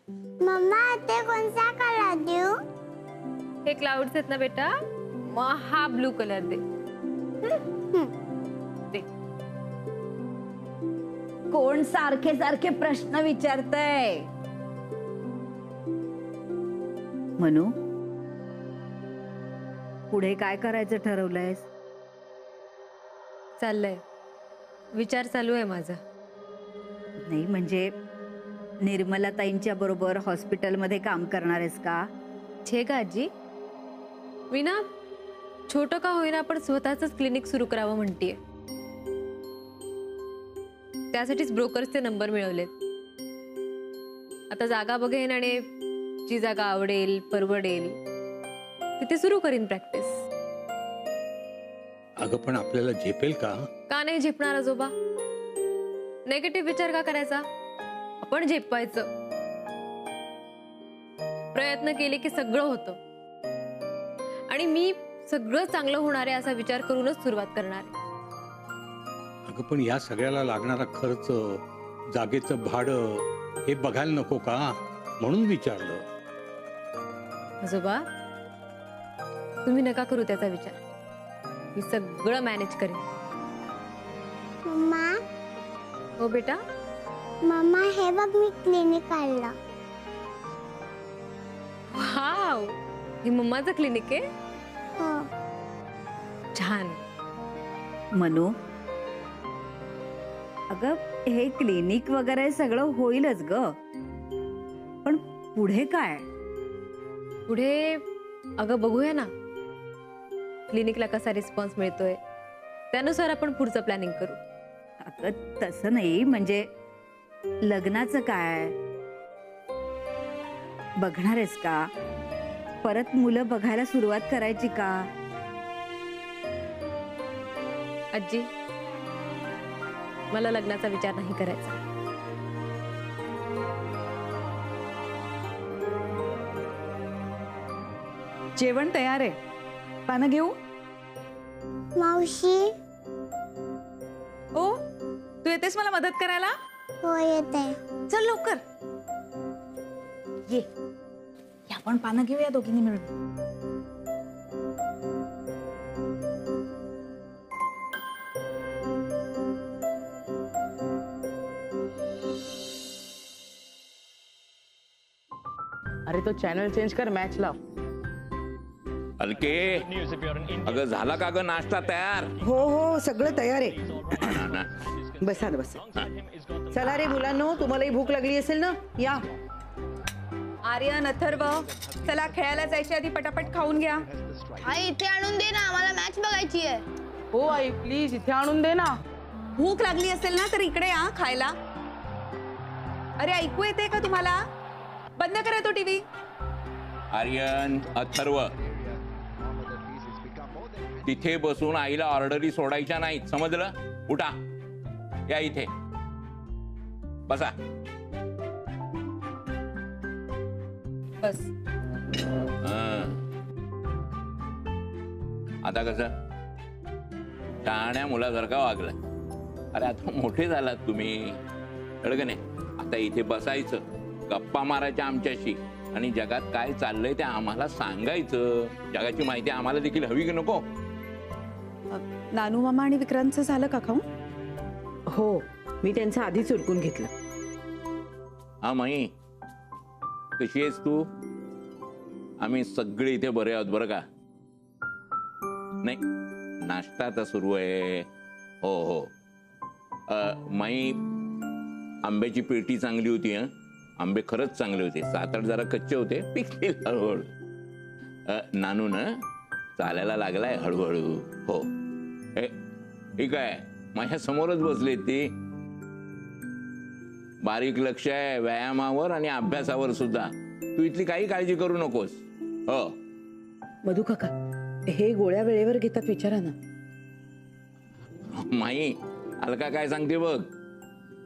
Mamma ते कोणता colour देऊ? हे क्लाउड्स आहेत ना बेटा, मग हा ब्लू कलर दे. दे. कोण सारखे सारखे प्रश्न विचारतय? मनू, पुढे काय करायचं ठरवलंयस? चाललंय, विचार चालू आहे माझा. नाही म्हणजे निर्मला ताईंच्या बरोबर हॉस्पिटलमध्ये काम करणार आहेस का? छे का आजी, मी ना छोटं का होईना पण स्वतःच क्लिनिक सुरू करावं म्हणतीये. त्यासाठीच ब्रोकर्सचे नंबर मिळवलेत. आता जागा बघेन आणि जी जागा आवडेल परवडेल तिथे सुरू करीन प्रॅक्टिस. अगं पण आपल्याला झेपेल का? का नाही झेपणार आजोबा? नेगेटिव्ह विचार का करायचा? आपण झेपायचं. प्रयत्न केले की सगळं होतं. आणि मी सगळं चांगलं होणार आहे असा विचार करूनच सुरुवात करणार आहे. अगं पण या सगळ्याला लागणारा खर्च, जागेचं भाडं हे बघायला नको का? म्हणून विचारलं. आजोबा, तुम्ही नका करू त्याचा विचार. मी सगळं मॅनेज करेन. मम्मा हो बेटा. मम्मा हे बघ मी क्लिनिक काढलं. वाव, हे मम्माचं क्लिनिक आहे. हो. छान. मनू, अगं हे क्लिनिक वगैरे सगळं होईलच ग, पण पुढे काय? पुढे अगं बघूया ना, क्लिनिकला कसा रिस्पॉन्स मिळतोय त्यानुसार आपण पुढचं प्लॅनिंग करू. अगं तसं नाही, म्हणजे लग्नाचं काय बघणार आहेस का? परत मुलं बघायला सुरुवात करायची का? आजी, मला लग्नाचा विचार नाही करायचा. जेवण तयार आहे, पानं घेऊ? मावशी ओ, तू येतेस मला मदत करायला? हो येते. चल लवकर ये. आपण पानं घेऊया दोघींनी मिळून. अरे तो चॅनल चेंज कर, मॅच लाव. अलके, अगं झाला का ग नाश्ता तयार? हो हो सगळं तयार आहे. बसा ना बसा. चला रे मुलांनो, तुम्हालाही भूक लागली असेल ना, या. आर्यन, अथर्व, चला खेळायला जायच्या आधी पटापट खाऊन घ्या. आई इथे आणून दे ना, आम्हाला मॅच बघायची आहे. हो आई प्लीज इथे आणून दे ना. भूक लागली असेल ना तर इकडे या खायला. अरे ऐकू येते का तुम्हाला? बंद करा तो टीव्ही. आर्यन, अथर्व, तिथे बसून आईला ऑर्डरी सोडायच्या नाहीत, समजलं? उठा, या इथे बसा. बस. आता कसं शहाण्या मुलासारखा वागला. अरे आता मोठे झालात तुम्ही, कळलं का नाही? आता इथे बसायचं, गप्पा मारायच्या आमच्याशी, आणि जगात काय चाललंय ते आम्हाला सांगायचं. जगाची माहिती आम्हाला देखील हवी की नको? नानू मामा आणि विक्रांतचं झालं का खाऊन? हो, मी त्यांचं आधीच उरकून घेतलं. हा माई, कशी आहेस तू? आम्ही सगळे इथे बरे आहोत बरं का? नाही, नाश्ता आता सुरू आहे. हो हो. माई, आंब्याची पेटी चांगली होती. हं, आंबे खरंच चांगले होते. 7-8 जरा कच्चे होते, पिकतील हळूहळू. नानू ना चालायला लागलाय हळूहळू. हो. ठीक आहे, माझ्या समोरच बसले ती. बारीक लक्ष आहे व्यायामावर आणि अभ्यासावर सुद्धा. तू इथली काही काळजी करू नकोस. हो. मधु काका, हे गोळ्या वेळेवर घेतात विचारा ना. माई, अलका काय सांगते बघ.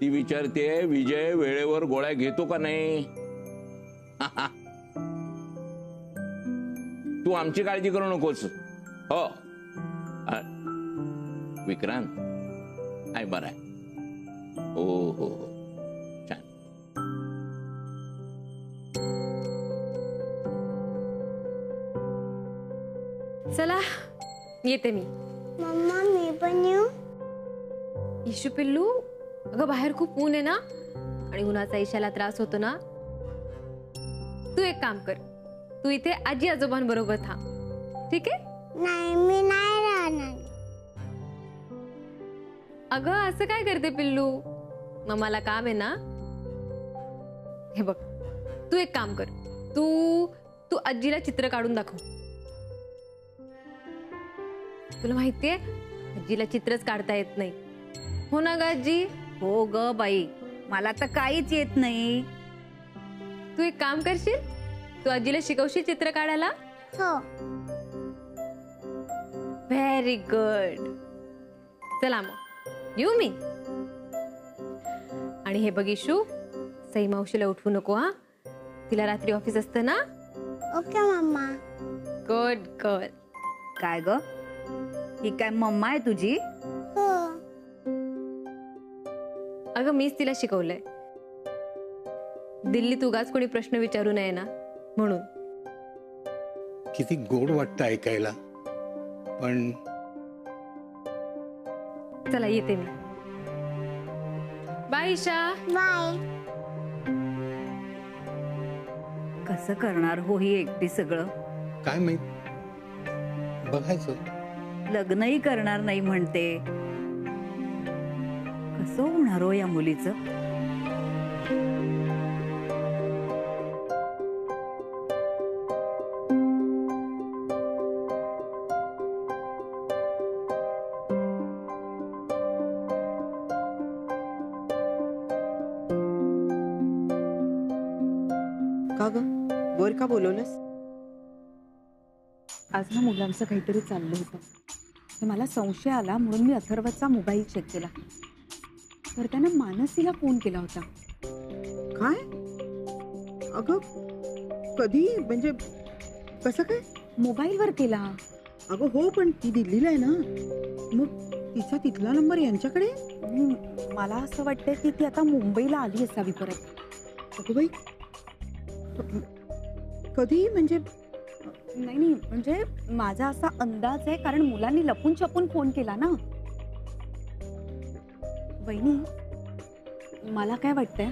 ती विचारते विजय वेळेवर गोळ्या घेतो का नाही. तू आमची काळजी करू नकोस. हो. विक्रांत आहे बरं आहे. हो हो हो, छान. चला येते मी. मम्मा मी पण येऊ? इशू पिल्लू, अगं बाहेर खूप ऊन आहे ना आणि उन्हाचा इशाला त्रास होतो ना. तू एक काम कर, तू इथे आजी आजोबांबरोबर थांब, ठीक आहे? नाही मी नाही राहणार. अगं असं काय करते पिल्लू, मग मला काम आहे ना. हे बघ, तू एक काम कर, तू तू आजीला चित्र काढून दाखव. तुला माहितीये आजीला चित्रच काढता येत नाही, हो ना ग आजी? हो ग बाई, मला तर काहीच येत नाही. तू एक काम करशील, तू आजीला शिकवशील चित्र काढायला? हो. Very good. चला मग येऊ मी. आणि हे बघ इशू, सई मावशीला उठवू नको हा, तिला रात्री ऑफिस असतं ना. ओके मम्मा. Good girl. काय ग, ही काय मम्मा आहे तुझी? हो. अगं मीच तिला शिकवलंय. दिल्लीत उगाच कोणी प्रश्न विचारू नये ना म्हणून. किती गोड वाटतं ऐकायला. पण चला येते मी. बाय ईशा. बाय. कसं करणार हो ही एकटी सगळं? काय माहित, बघायचं. लग्नही करणार नाही म्हणते. कसं होणार हो या मुलीचं? का ग, वर का बोलवलंस? आज ना मुलांचं काहीतरी चाललं होतं, तर मला संशय आला म्हणून मी अथर्वचा मोबाईल चेक केला, तर त्यानं मानसीला फोन केला होता. काय? अगं कधी, म्हणजे कसं काय? मोबाईलवर केला. अगं हो, पण ती दिल्लीला आहे ना, मग तिचा तिथला नंबर यांच्याकडे? मला असं वाटतंय की ती आता मुंबईला आली असावी परत. अगं बाई, कधी म्हणजे? नाही म्हणजे माझा असा अंदाज आहे, कारण मुलांनी लपून छपून फोन केला ना. वहिनी, मला काय वाटतंय,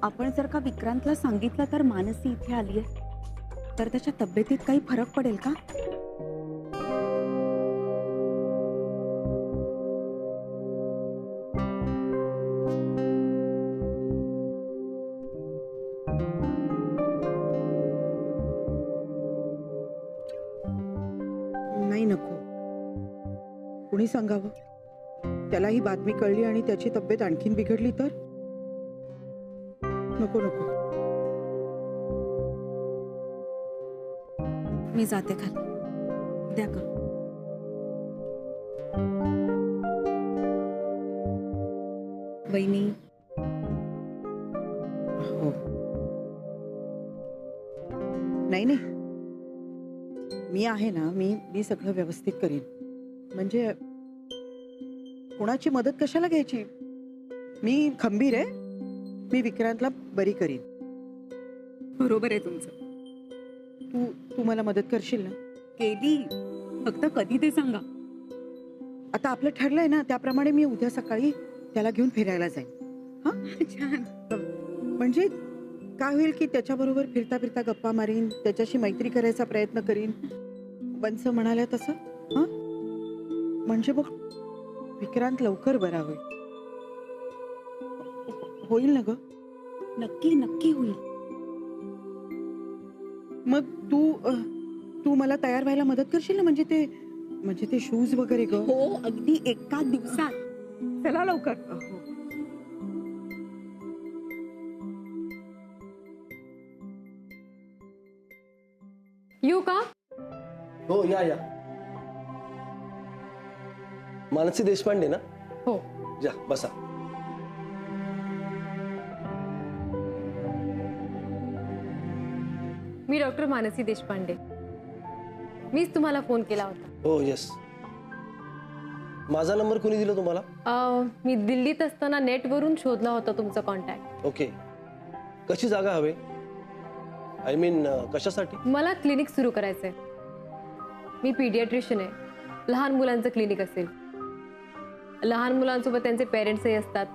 आपण जर का विक्रांतला सांगितलं तर मानसी इथे आलीये, तर त्याच्या तब्येतीत काही फरक पडेल का? नाही, नको. कुणी सांगावं? त्याला ही बातमी कळली आणि त्याची तब्येत आणखीन बिघडली तर? नको नको. मी जाते खाली, द्या का. वहिनी, हो. नाही नाही, मी आहे ना, मी सगळं व्यवस्थित करीन. म्हणजे कोणाची मदत कशाला घ्यायची? मी खंबीर आहे. मी विक्रांतला बरी करीन. बरोबर आहे तुमचं. तू मला मदत करशील ना? केली, फक्त कधी ते सांगा. आता आपलं ठरलंय ना, त्याप्रमाणे मी उद्या सकाळी त्याला घेऊन फिरायला जाईन. हा, छान. म्हणजे काय होईल की त्याच्याबरोबर फिरता फिरता गप्पा मारीन, त्याच्याशी मैत्री करायचा प्रयत्न करीन. बंस म्हणाल्या तसं. हा, म्हणजे बघ, विक्रांत लवकर बरा होईल. होईल ना ग? नक्की नक्की होईल. मग तू मला तयार व्हायला मदत करशील ना? म्हणजे ते शूज वगैरे ग. हो, अगदी एका दिवसात. चला लवकर. येऊ का? हो, या. मानसी देशपांडे ना? हो. जा, बसा. मी डॉक्टर मानसी देशपांडे. मीच तुम्हाला फोन केला होता. हो, येस. माझा नंबर कोणी दिला तुम्हाला? मी दिल्लीत असताना नेटवरून शोधला होता तुमचा कॉन्टॅक्ट. ओके. कशी जागा हवे? आय मीन कशासाठी? मला क्लिनिक सुरू करायचंय. मी पीडियाट्रिशियन आहे. लहान मुलांचं क्लिनिक असेल, लहान मुलांसोबत त्यांचे पेरेंट्सही असतात,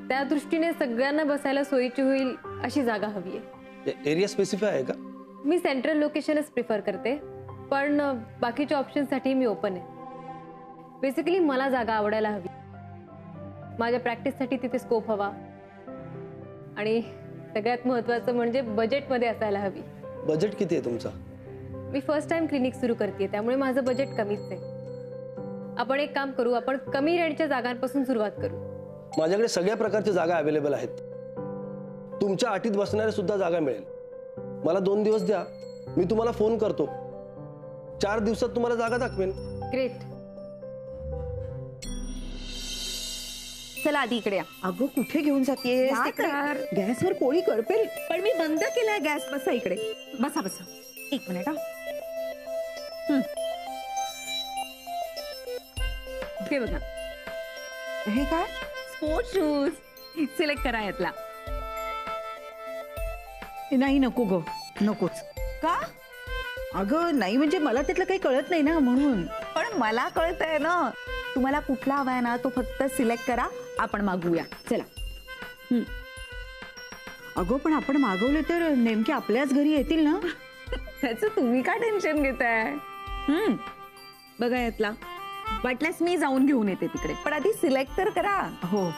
त्या दृष्टीने सगळ्यांना बसायला सोयीची होईल अशी जागा हवी आहे. एरिया स्पेसिफाय आहे का? मी सेंट्रल लोकेशनच प्रिफर करते, पण बाकीच्या ऑप्शनसाठी मी ओपन आहे. बेसिकली मला जागा आवडायला हवी, माझ्या प्रॅक्टिससाठी तिथे स्कोप हवा, आणि सगळ्यात महत्त्वाचं म्हणजे बजेटमध्ये असायला हवी. बजेट किती आहे तुमचा? मी फर्स्ट टाइम क्लिनिक सुरू करते, त्यामुळे माझं बजेट कमीच आहे. आपण एक काम करू, आपण कमी रेंटच्या जागांपासून सुरुवात करू. माझ्याकडे सगळ्या प्रकारच्या जागा अवेलेबल आहेत. तुमच्या अटीत बसणाऱ्या सुद्धा जागा मिळेल. मला 2 दिवस द्या, मी तुम्हाला फोन करतो. 4 दिवसात तुम्हाला जागा दाखवेन. ग्रेट. चला आधी इकडे या. अगं कुठे घेऊन जातेस? जा तिकडे तर. गॅसवर पोळी करपेल. पण मी बंद केलाय गॅस. बसा इकडे. बसा बसा. 1 मिनिट. हे बघा, हे काय? स्पोर्ट शूज सिलेक्ट करा यातला. नाही नको ग, नकोच. का? अगं नाही, म्हणजे मला त्यातलं काही कळत नाही ना, म्हणून. पण मला कळतंय ना. तुम्हाला कुठला हवाय ना तो फक्त सिलेक्ट करा, आपण मागवूया. चला. अगं पण आपण मागवले तर नेमके आपल्याच घरी येतील ना? त्याचं तुम्ही का टेन्शन घेताय? बघा यातला. वाटल्यास मी जाऊन घेऊन येते तिकडे, पण आधी सिलेक्ट तर करा. हो.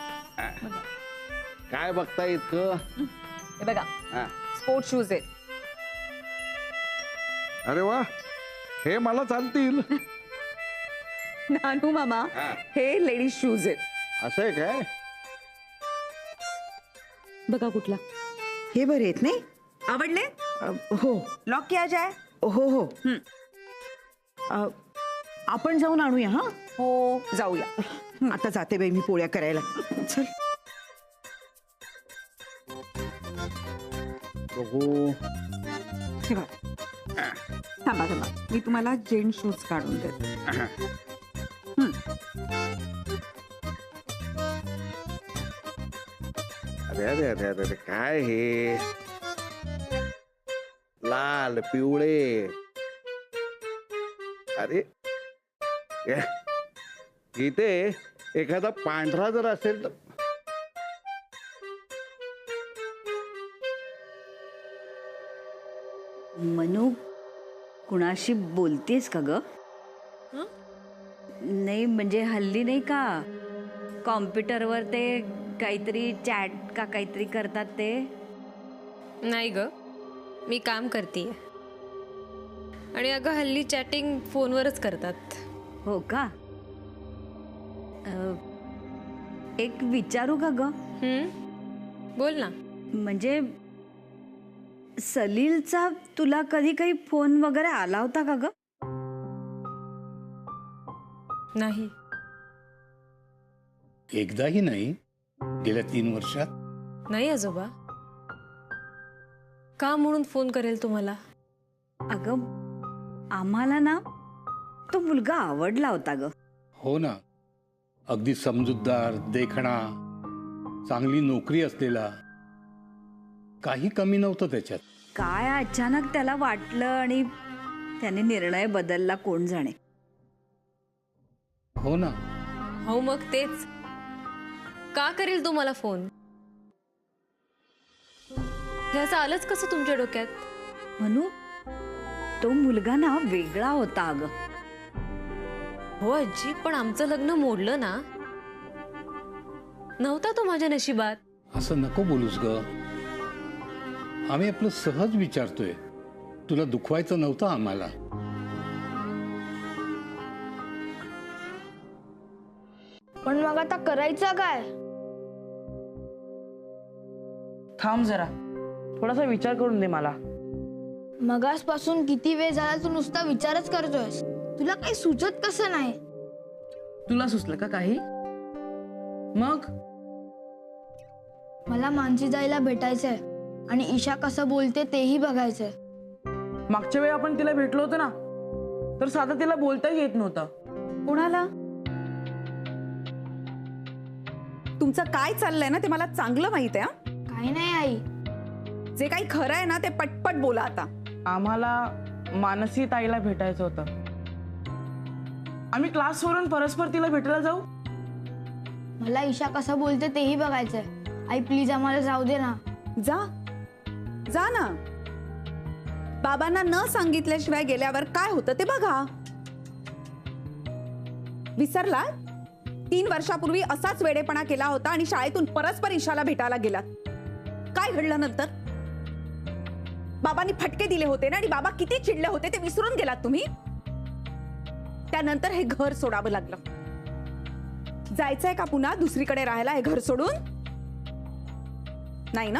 काय बघता इतकं? हे बघा, स्पोर्ट शूज आहेत. अरे वा, हे मला चालतील. नानू मामा, हे लेडीज शूज आहेत. असं आहे काय? बघा कुठला. हे बरे आहेत नाही? आवडले? हो लॉक किया जाय? हो हो. आपण जाऊन आणूया. हा हो, जाऊया. आता जाते बाई मी पोळ्या करायला. चल. बघू. थांबा थांबा, मी तुम्हाला जेंट शूज काढून देते. अरे अरे अरे अरे काय हे? लाल पिवळे. अरे इथे एखादा पांढरा जर असेल तर. मनू, कुणाशी बोलतेस का ग? नाही म्हणजे हल्ली नाही का कॉम्प्युटरवर ते काहीतरी चॅट का काहीतरी करतात ते? नाही ग, मी काम करते, आणि अगं हल्ली चॅटिंग फोनवरच करतात. हो का? एक विचारू का ग? बोल ना. म्हणजे सलीलचा तुला कधी काही फोन वगैरे आला होता का ग? नाही. एकदाही नाही गेल्या 3 वर्षात? नाही आजोबा. का म्हणून फोन करेल तुम्हाला? अगं आम्हाला ना तो मुलगा आवडला होता ग. हो ना, अगदी समजूतदार, देखणा, चांगली नोकरी असलेला, काही कमी नव्हतं त्याच्यात. काय अचानक त्याला वाटलं आणि त्याने निर्णय बदलला, कोण जाणे. हो ना. हो मग तेच. का करेल तू मला फोन? हे असं आलंच कसं तुमच्या डोक्यात? म्हणू, तो मुलगा ना वेगळा होता अगं. हो आजी, पण आमचं लग्न मोडलं ना. नव्हता तो माझ्या नशिबात. असं नको बोलूस ग. आम्ही आपलं सहज विचारतोय, तुला दुखवायचं नव्हतं आम्हाला. पण मग आता करायचं काय? थांब जरा, थोडासा विचार करून दे मला. मगासपासून किती वेळ झाला तू नुसता विचारच करतोयस. तुला काही सुचत कसं नाही? तुला सुचलं का काही? मग मला मानसी जायला भेटायचंय आणि ईशा कसं बोलते तेही बघायचंय. मागच्या वेळी आपण तिला भेटलो होतो ना, तर साधं तिला बोलता येत नव्हतं. कोणाला? तुमचं काय चाललंय ना ते मला चांगलं माहित आहे. काही नाही आई. जे काही खरं आहे ना ते पटपट बोला आता. आम्हाला मानसी ताईला भेटायचं होतं. आम्ही क्लासवरून परस्पर तिला भेटायला जाऊ. मला ईशा कसं बोलते तेही बघायचंय. आई प्लीज आम्हाला जाऊ दे ना. जा जा ना. बाबांना न सांगितल्याशिवाय गेल्यावर काय होतं ते बघा. विसरला? 3 वर्षापूर्वी असाच वेडेपणा केला होता आणि शाळेतून परस्पर ईशाला भेटायला गेलात. काय घडलं नंतर? बाबांनी फटके दिले होते ना आणि बाबा किती चिडले होते ते विसरून गेलात तुम्ही. त्यानंतर हे घर सोडावं लागलं. जायचंय का पुन्हा दुसरीकडे राहायला हे घर सोडून? नाही ना?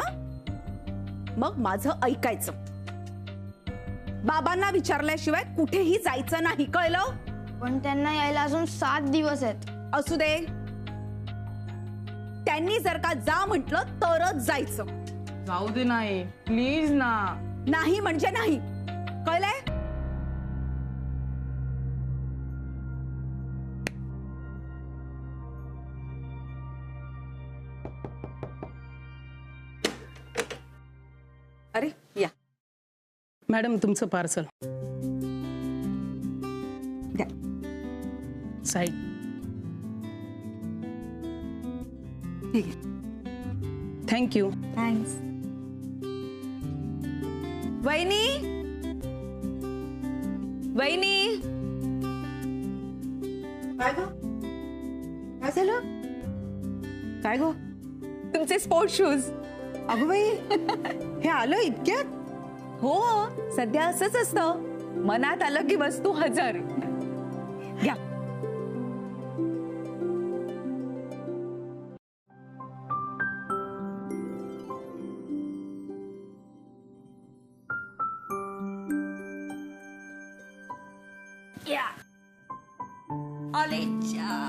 मग माझं ऐकायचं. बाबांना विचारल्याशिवाय कुठेही जायचं नाही, कळलं? पण त्यांना यायला अजून 7 दिवस आहेत. असू दे. त्यांनी जर का जा म्हटलं तरच जायचं. जाऊ दे नाही प्लीज ना. नाही म्हणजे नाही, कळलंय? अरे या मॅडम तुमचं पार्सल. साईड. ठीक आहे. थँक्यू. थँक्स. वहिनी, वहिनी. काय गो? काय झालं? काय गो? तुमचे स्पोर्ट शूज. अगं बाई, हे आलं इतक्यात? हो, सध्या असंच असतं. मनात आलं की वस्तू हजर. घ्या.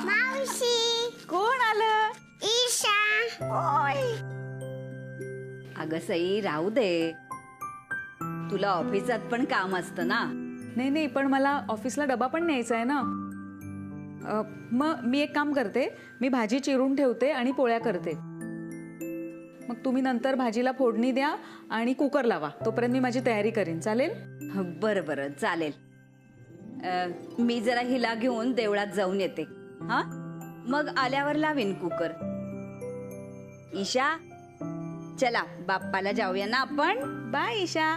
मावशी. कोण आलं? ईशा. अगं सई, राहू दे. तुला ऑफिसात पण काम असतं ना. नाही नाही, पण मला ऑफिसला डबा पण न्यायचा आहे ना. मग मी एक काम करते, मी भाजी चिरून ठेवते आणि पोळ्या करते. मग तुम्ही नंतर भाजीला फोडणी द्या आणि कुकर लावा. तोपर्यंत मी माझी तयारी करीन. चालेल? बरं बरं, चालेल. मी जरा हिला घेऊन देवळात जाऊन येते. हा, मग आल्यावर लावीन कुकर. ईशा, चला बाप्पाला जाऊया ना आपण. बाय ईशा.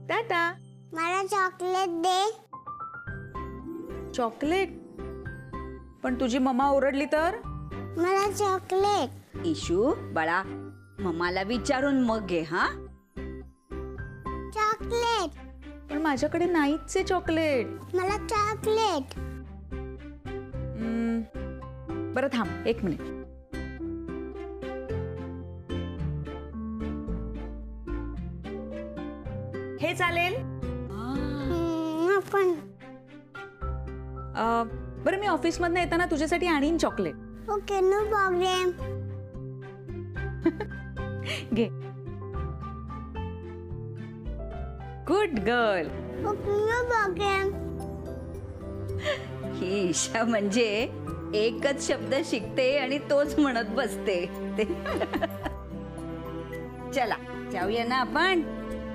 टाटा. मला चॉकलेट दे. चॉकलेट? पण तुझी मम्मा ओरडली तर? मला चॉकलेट. इशू बाळा, मम्माला विचारून मग घे. हा, चॉकलेट. पण माझ्याकडे नाहीच आहे चॉकलेट. मला चॉकलेट. बरं थांब 1 मिनिट. हे चालेल? पण बरं, मी ऑफिस मधनं येताना तुझ्यासाठी आणीन चॉकलेट. Okay, no problem. घे. Good girl. Okay, no problem. ही ईशा म्हणजे एकच शब्द शिकते आणि तोच म्हणत बसते. चला जाऊया ना आपण.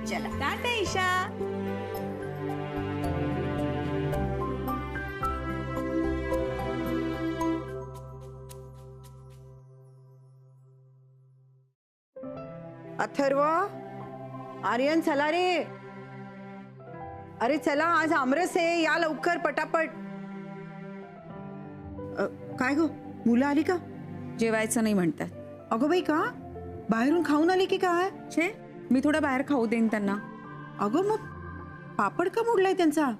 चला. टाटा ईशा. अथर्व, आर्यन, चला रे. अरे चला, आज आमरस आहे, या लवकर पटापट. काय गो, मुलं आली का? जेवायचं नाही म्हणतात. अगं बाई, का? बाहेरून खाऊन आली की काय? छे, मी थोडं बाहेर खाऊ देईन त्यांना. अगं मग पापड का मोडलाय त्यांचा?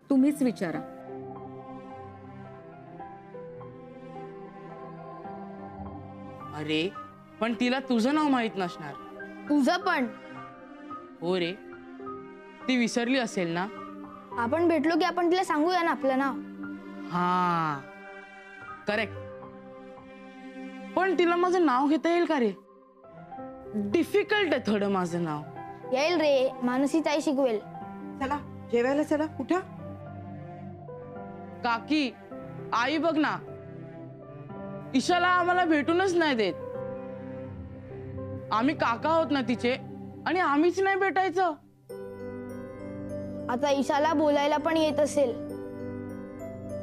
तुम्हीच विचारा. अरे पण तिला तुझं नाव माहित नसणार. तुझं पण. हो रे, ती विसरली असेल ना. आपण भेटलो की आपण तिला सांगूया ना आपलं नाव. हा, करेक्ट. पण तिला माझं नाव घेता येईल का रे? डिफिकल्ट आहे थोडं माझं नाव. येईल रे, मानसी ताई शिकवेल. चला जेवायला चला. कुठं? काकी, आई बघ ना, ईशाला आम्हाला भेटूनच नाही देत. आम्ही काका आहोत ना तिचे, आणि आम्हीच नाही भेटायचं. आता ईशाला बोलायला पण येत असेल.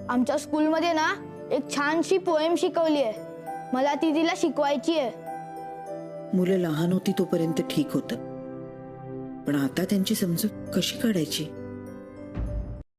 आमच्या स्कूलमध्ये ना एक छानशी पोएम शिकवली आहे. मला ती तिला शिकवायची आहे. मुलं लहान होती तोपर्यंत ठीक होतं, पण आता त्यांची समजूत कशी काढायची?